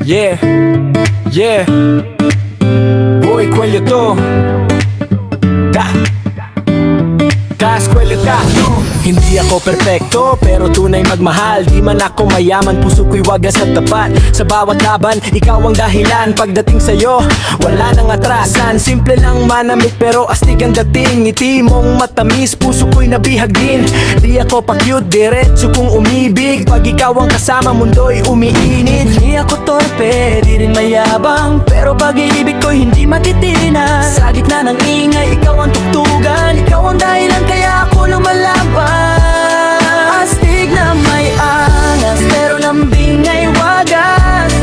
Yeah, yeah. Boy Coelho to. Ka-eskwela ka. Hindi ako perpekto, pero tunay magmahal. Di man ako mayaman, puso ko'y wagas at tapat. Sa bawat laban, ikaw ang dahilan. Pagdating sa'yo, wala nang atrasan. Simple lang manamit, pero astig ang dating. Ngiti mong matamis, puso ko'y nabihag din. Di ako pa-cute, diretso kong umibig. Pag ikaw ang kasama, mundo'y umiinit. Di ako torpe, di rin mayabang, pero pag-ibig ko'y hindi matitinan. Sa gitna ng ingay, ikaw ang tugtugan. Ikaw ang dahilan kaya ako lumalaban. Astig na may angas, pero lambing ay wagas.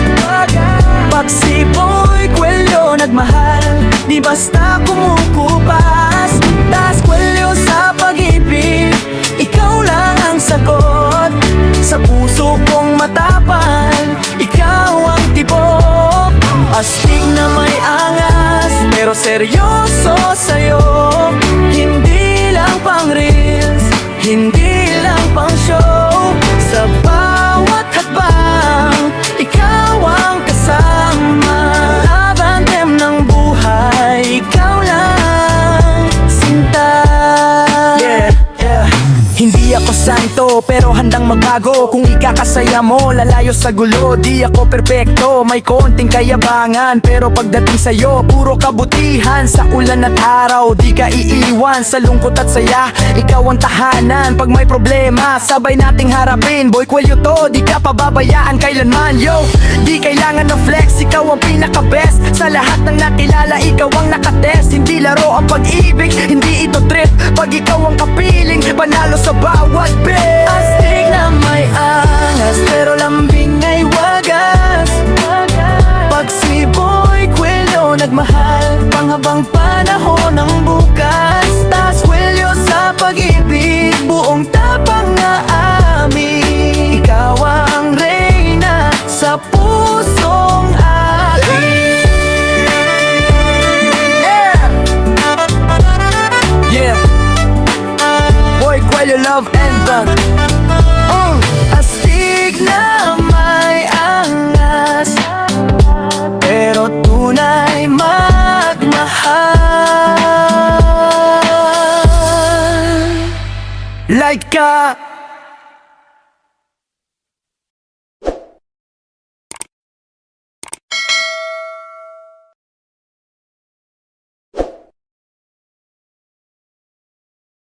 Pag si Boy Coelho nagmahal, di basta kumukupas. Tas Coelho sa pag-ibig, ikaw lang ang sagot. Sa puso kong matapang, ikaw ang tibok. Astig na may angas, pero seryoso sa'yo. Hindi lang pang reels, hindi lang pang show. Sa bawat hakbang, ikaw ang kasama. Abantem ng buhay, ikaw lang, sinta. Yeah, yeah. Hindi ako santo, pero handang magbago. Kung ikakasaya mo, lalayo sa gulo. Di ako perpekto, may konting kayabangan, pero pagdating sa'yo, puro kabutihan. Sa ulan at araw, di ka iiwan. Sa lungkot at saya, ikaw ang tahanan. Pag may problema, sabay nating harapin. Boy Coelho to, di ka pababayaan kailanman. Yo, di kailangan ng flex, ikaw ang pinaka-best. Sa lahat ng nakilala, ikaw ang nakatest. Hindi laro ang pag-ibig, hindi ito trip. Pag ikaw ang kapiling, panalo sa bawat bet. Astig na may angas, pero lambing ay wagas. Pag si Boy Coelho nagmahal, panghabang panahon ng bukas. Tas Coelho sa pag-ibig, buong tapang na amin. Ikaw ang reyna sa pusong akin. Yeah, yeah. Boy Coelho love and bang. Astig na may angas, pero tunay magmahal. Like ka.